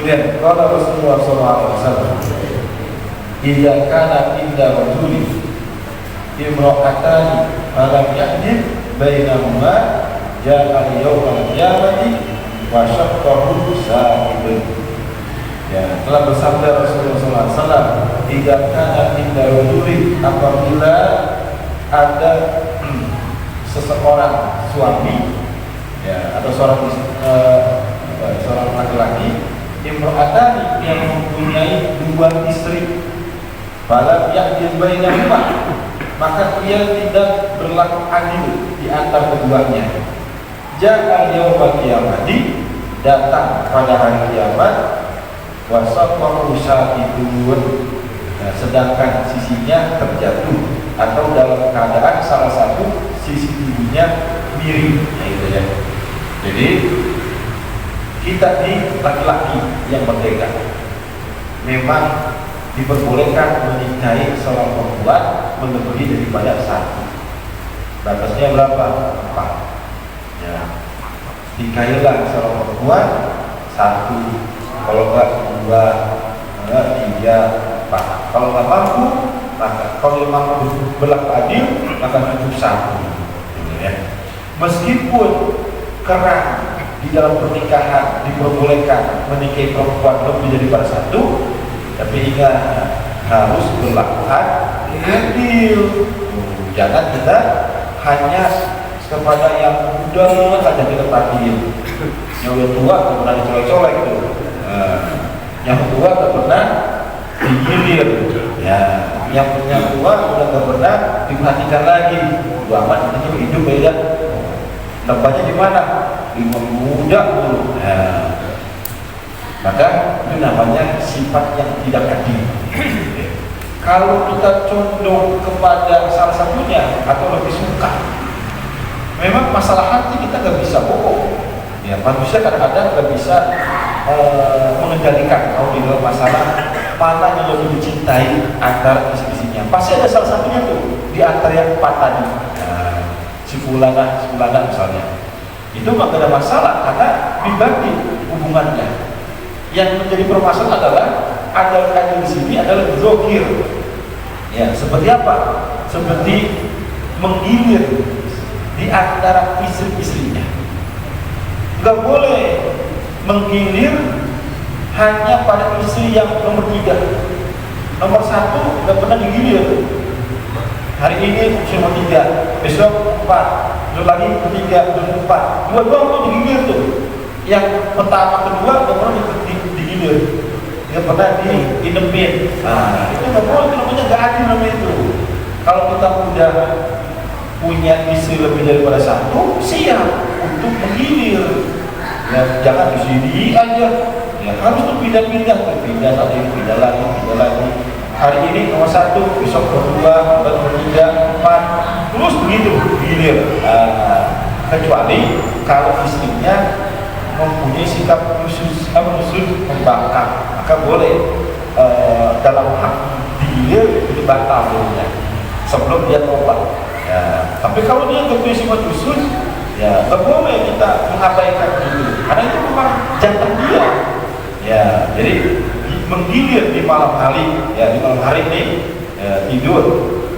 Kemudian kalau Rasulullah SAW idza kana inda rajuli imra'atani falam yahdid bainahuma ja'a yawmal qiyamati wa syaqqahu sa'ibun. Ya, telah bersabda Rasulullah SAW, idza kana inda rajuli, apabila ada seseorang suami, ya, atau seorang laki-laki, imro'atani, yang mempunyai dua istri, falam yahdil bainahuma, maka dia tidak berlaku adil di antara keduanya. Ja'a yaumul qiyamati, datang pada hari kiamat, wa saqahu sa'idun, sedangkan sisinya terjatuh atau dalam keadaan salah satu sisi tubuhnya miring, gitu ya. Jadi kita di laki-laki yang merdeka memang diperbolehkan menikahi seorang perempuan melebihi daripada satu. Batasnya berapa? 4. Ya. Nikahilah seorang perempuan 1, kalau enggak 2, 3, 4. Kalau enggak mampu, maka kalau mampu berlaku adil, maka cukup 1. Ya. Meskipun kerang di dalam pernikahan diperbolehkan menikahi perempuan lebih daripada 1, tapi ingat harus berlaku adil. Jangan kita hanya kepada yang muda saja kita adil. Yang udah tua tak pernah dicolek-colek itu. Yang tua tak pernah digilir. Ya, yang tua udah tak pernah diperhatikan lagi. Dua amat ini hidup beda. Tempatnya di mana? Di muda dulu. Maka itu namanya sifat yang tidak adil. Kalau kita condong kepada salah satunya atau lebih suka, memang masalah hati kita nggak bisa bohong. Ya, manusia kadang-kadang nggak bisa mengendalikan kalau di dalam masalah mana yang lebih dicintai antara isi-isinya. Pasti ada salah satunya tuh di antara yang 4 tadi. Si fulana misalnya, itu mah gak ada masalah karena pribadi hubungannya. Yang menjadi permasalahan adalah ada di sini adalah zokir. Ya, seperti apa? Seperti menggilir di antara istri-istrinya. Gak boleh menggilir hanya pada istri yang nomor 3. Nomor 1 gak pernah digilir. Hari ini cuma 3, besok 4, besok lagi 3, besok 4. Dua-dua tuh digilir tuh. Yang pertama, kedua gak pernah digilir, gak pernah diinemin. Nah, itu gak boleh, itu namanya gak adil namanya itu. Kalau kita udah punya istri lebih daripada 1, siap untuk menggilir. Ya, jangan di sini aja. Ya, harus tuh pindah-pindah lagi, pindah lagi. Hari ini nomor 1, besok nomor 2, nomor 3, 4, terus begitu gilir. Kecuali kalau istrinya mempunyai sikap khusus membangkang, maka boleh dalam hak digilir itu batal dulunya sebelum dia tobat. Ya, tapi kalau dia mempunyai sifat khusus, ya nggak boleh kita mengabaikan dulu, karena itu memang jantan dia. Ya, jadi menggilir di malam hari, ya di malam hari ini tidur.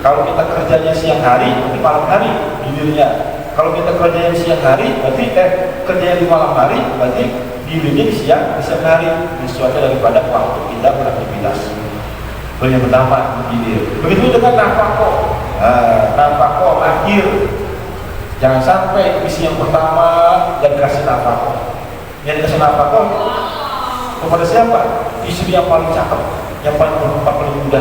Kalau kita kerjanya siang hari, di malam hari gilirnya. Kalau kita kerjanya siang hari, berarti kerjanya di malam hari, berarti gilirnya di siang hari. Sesuatu daripada waktu kita beraktivitas. Itu yang pertama menggilir. Begitu dengan nafkah akhir. Jangan sampai isi yang pertama dan kasih nafkah. Yang dikasih nafkah kepada siapa? Istri yang paling cakep, yang paling muda.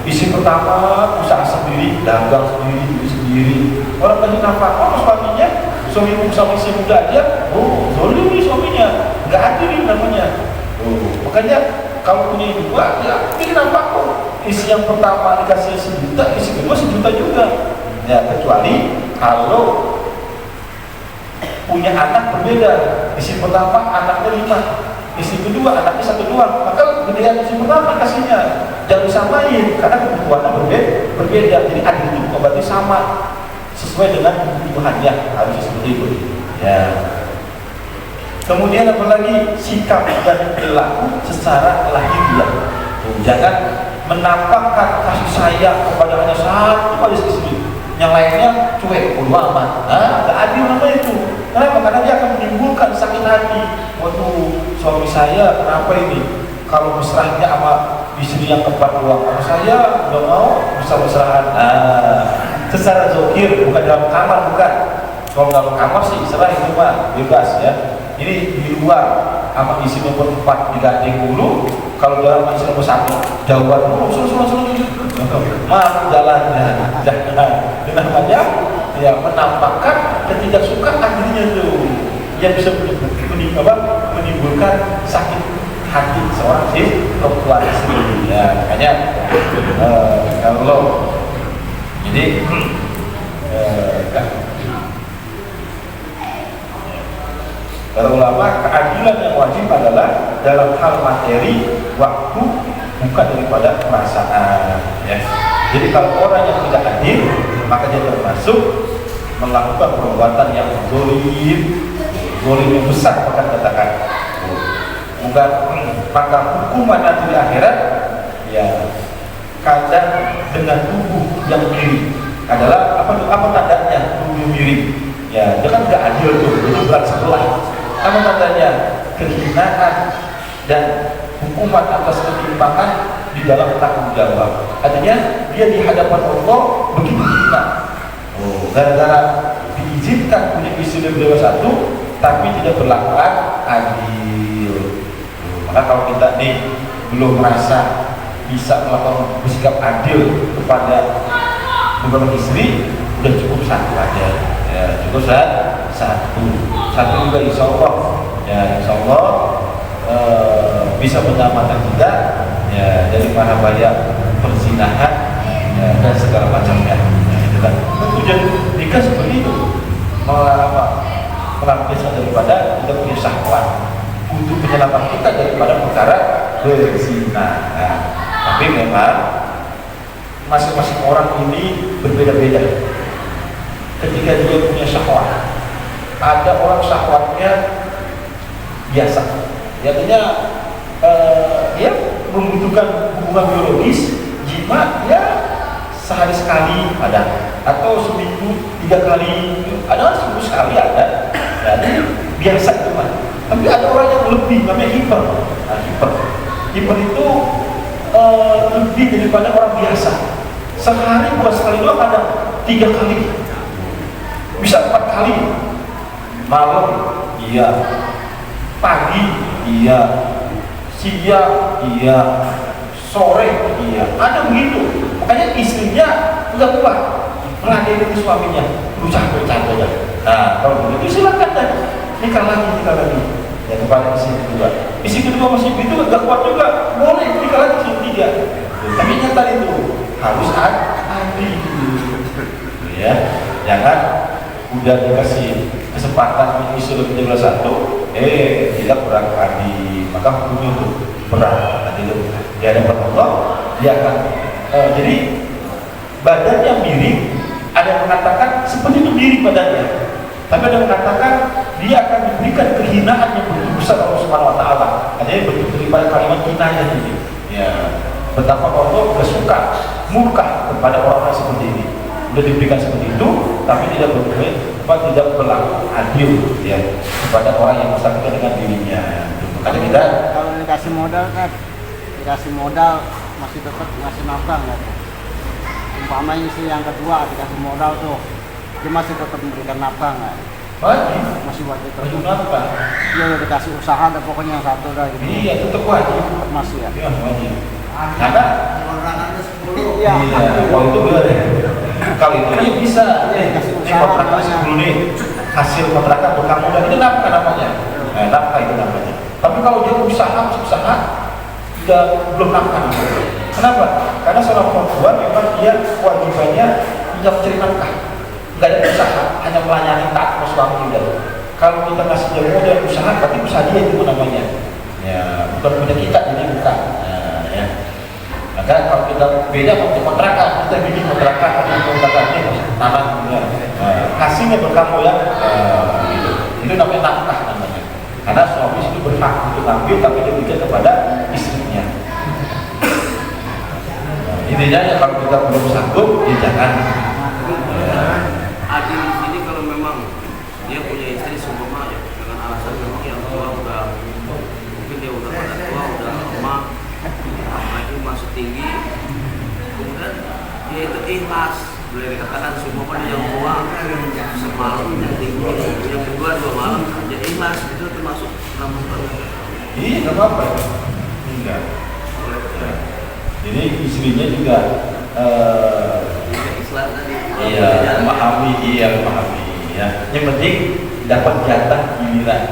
Istri pertama usaha sendiri, dagang sendiri. Orang kasih nafkah suaminya, suami istri muda aja. Zolim nih suaminya, nggak adil namanya. Makanya kalau punya dua, ya bikin nafkah. isi yang pertama dikasih 1 juta, isi kedua 1 juta juga. Ya, kecuali kalau punya anak berbeda, isi pertama anaknya 5, isi kedua anaknya 1 doang, maka gedean isi pertama kasihnya jangan disamain karena kebutuhannya berbeda. Jadi adil itu bukan berarti sama, sesuai dengan kebutuhannya, harus seperti itu. Ya. Kemudian apalagi sikap dan perilaku secara lahiriah. Jangan menampakkan kasih sayang kepada hanya satu pada istri, yang lainnya cuek, bodo amat. Nggak adil namanya itu. Kenapa? Karena dia akan menimbulkan sakit hati. Waduh, suami saya kenapa ini? Kalau mesrahnya sama istri yang keempat doang, kalau saya udah mau mesra-mesrahan. Secara zahir, bukan dalam kamar, bukan. Kalau dalam kamar sih serah itu mah bebas ya. Ini di luar sama isi nomor 4 digandeng dulu. Kalau dalam isi nomor 1 jauhan dulu, suruh mana jalannya. Jangan namanya ya menampakkan ketidaksukaan dirinya tuh yang bisa menimbulkan sakit hati seorang perempuan istri. Ya makanya kalau jadi para ulama, keadilan yang wajib adalah dalam hal materi, waktu, bukan daripada perasaan. Ya. Jadi kalau orang yang tidak adil, maka dia termasuk melakukan perbuatan yang zalim yang besar, bahkan katakan. Bukan, maka hukuman nanti di akhirat, ya kadang dengan tubuh yang mirip adalah apa tandanya tubuh mirip? Ya, dia kan nggak adil tuh, itu berat sebelah. Apa tandanya? Kehinaan dan hukuman atas ketimpangan di dalam tanggung jawab. Artinya dia di hadapan Allah begitu hina. Gara-gara diizinkan punya istri lebih dari 1, tapi tidak berlaku adil. Maka kalau kita nih belum merasa bisa melakukan bersikap adil kepada beberapa istri, udah cukup 1 aja. Ya, cukup 1 juga insya Allah. Ya, insya Allah bisa menyelamatkan kita ya dari mana bahaya perzinahan ya, dan segala macamnya. Ya, itu kan tujuan nikah seperti itu, melampiaskan daripada kita punya syahwat untuk menyelamatkan kita daripada perkara berzina. Nah, tapi memang masing-masing orang ini berbeda-beda ketika dia punya syahwat. Ada orang syahwatnya biasa, artinya dia membutuhkan hubungan biologis, jima ya sehari sekali ada, atau seminggu 3 kali, ada seminggu sekali ada. Jadi biasa itu kan. Tapi ada orang yang lebih, namanya hiper. Nah, hiper itu lebih daripada orang biasa. Sehari bukan sekali doang, ada 3 kali, bisa 4 kali. Malam iya, pagi iya, siang iya, sore iya, ada begitu. Makanya istrinya nggak kuat meladeni suaminya, berusaha bercanda. Nah kalau begitu silakan dan nikah lagi. Ya kepada istri kedua. Istri kedua masih begitu nggak kuat juga, boleh nikah lagi istri ketiga. Tapi nyata itu harus adil. Ya, jangan udah dikasih kesempatan istri lebih dari 1, tidak kurang adil, maka hukumnya itu berat. Nanti itu di hadapan Allah dia akan jadi badannya mirip. Ada yang mengatakan seperti itu mirip badannya, tapi ada yang mengatakan dia akan diberikan kehinaan yang begitu besar Allah Subhanahu Wa Taala. Artinya bentuk daripada kalimat hinanya ini. Ya, betapa Allah sudah suka murka kepada orang-orang seperti ini. Sudah diberikan seperti itu, tapi tidak berlaku adil ya kepada orang yang bersangkutan dengan dirinya. Makanya kita kalau dikasih modal masih tetap ngasih nafkah nggak tuh? Umpamanya sih yang kedua dikasih modal tuh, dia masih tetap memberikan nafkah nggak? masih wajib wajib nafkah. Iya udah dikasih usaha, ada pokoknya yang satu dah gitu. Iya tetap wajib. Tetap masih ya. Iya wajib. Karena iya. Kalau itu boleh. Kalau itu ya bisa. Kontrakan 10 nih, hasil kontrakan berkah mudah itu nafkah namanya. Nafkah itu namanya. Tapi kalau dia usaha udah belum nafkah. Kenapa? Karena seorang perempuan memang dia kewajibannya tidak mencari nafkah, nggak ada usaha, hanya melayani taat suami udah. Kalau kita ngasih dia modal usaha, berarti usaha dia itu namanya. Ya, bukan punya kita, jadi bukan. Nah, ya. Maka kalau kita beda untuk kontrakan, kita bikin kontrakan ini tanah, ya. Hasilnya berkamu ya, gitu. Itu namanya nafkah namanya. Karena suami itu berhak untuk ngambil, tapi dia berikan kepada istrinya. Intinya ya kalau kita belum sanggup, ya jangan. Adil di sini kalau memang dia punya istri seumpama ya dengan alasan memang yang tua udah mungkin dia udah pada tua udah lemah, itu masih tinggi, kemudian dia itu ikhlas, boleh dikatakan seumpama dia yang tua semalam yang tinggi, yang kedua 2 malam dia ikhlas, itu termasuk rambutan. Iya, nggak apa-apa. Enggak. Jadi istrinya juga Islam tadi. iya memahami ya. Yang penting dapat jatah giliran.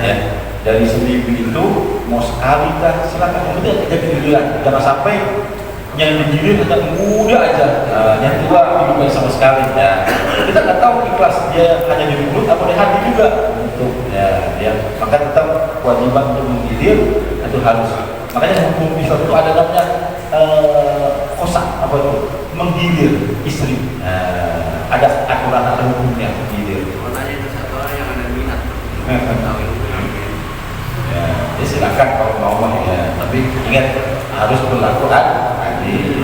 Ya. Dari sendiri itu mau sekali kan silakan, yang penting ada giliran. Jangan sampai yang digilir hanya muda aja, yang tua dilupain sama sekali. Ya. Kita nggak tahu ikhlas dia hanya di mulut atau di hati juga. Untuk ya. Maka tetap kewajiban untuk menggilir itu harus. Makanya hukum Islam itu ada namanya kosak apa itu menggilir istri. Ada aturan atau hukumnya menggilir. Makanya itu satu orang yang ada minat. Tahu itu. Ya, silakan kalau mau ya. Tapi ingat harus berlaku adil.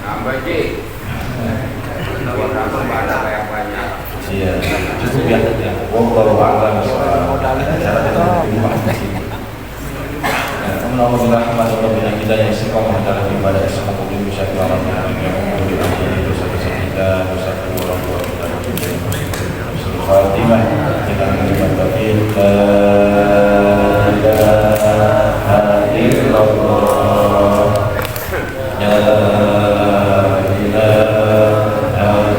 Nambah Ji. Berapa banyak yang banyak. Iya, cukup ya. Wallahu a'lam bishawab. Cara kita berjumpa di sini. Alhamdulillah, alhamdulillah kita yang istiqomah dalam ibadah semua kudu bisa dilakukan dengan dosa-dosa kita, dosa kedua orang tua kita, dosa Fatimah dengan kalimat tauhid la ilaha illallah la ilaha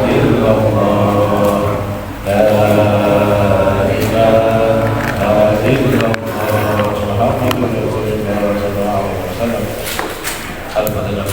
illallah la ilaha illallah Al-Fatihah.